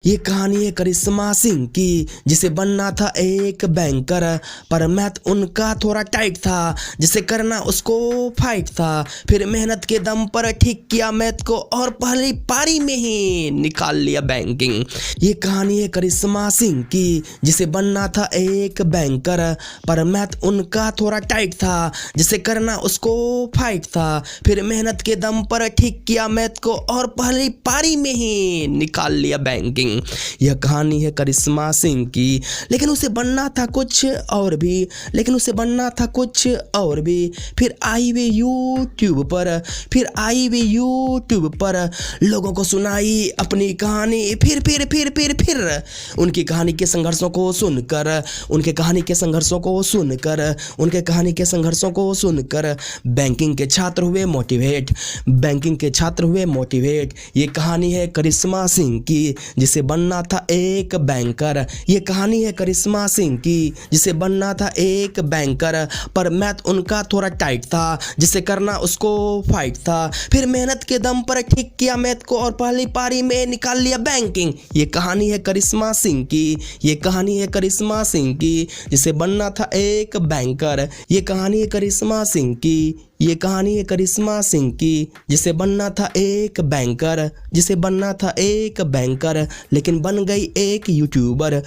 ये कहानी है करिश्मा सिंह की, जिसे बनना था एक बैंकर, पर मैथ उनका थोड़ा टाइट था, जिसे करना उसको फाइट था। फिर मेहनत के दम पर ठीक किया मैथ को और पहली पारी में ही निकाल लिया बैंकिंग। ये कहानी है करिश्मा सिंह की, जिसे बनना था एक बैंकर, पर मैथ उनका थोड़ा टाइट था, जिसे करना उसको फाइट था। फिर मेहनत के दम पर ठीक किया मैथ को और पहली पारी में ही निकाल लिया बैंकिंग। यह कहानी है करिश्मा सिंह की, लेकिन उसे बनना था कुछ और भी, फिर आई वे यूट्यूब पर, लोगों को सुनाई अपनी कहानी। फिर उनकी कहानी के संघर्षों को सुनकर बैंकिंग के छात्र हुए मोटिवेट। ये कहानी है करिश्मा सिंह की, जिसे बनना था एक बैंकर। ये कहानी है करिश्मा सिंह की, जिसे बनना था एक बैंकर, पर मैथ उनका थोड़ा टाइट था, जिसे करना उसको फाइट था। फिर मेहनत के दम पर ठीक किया मैथ को और पहली पारी में निकाल लिया बैंकिंग। ये कहानी है करिश्मा सिंह की, जिसे बनना था एक बैंकर। ये कहानी है करिश्मा सिंह की, जिसे बनना था एक बैंकर, लेकिन बन गई एक यूट्यूबर।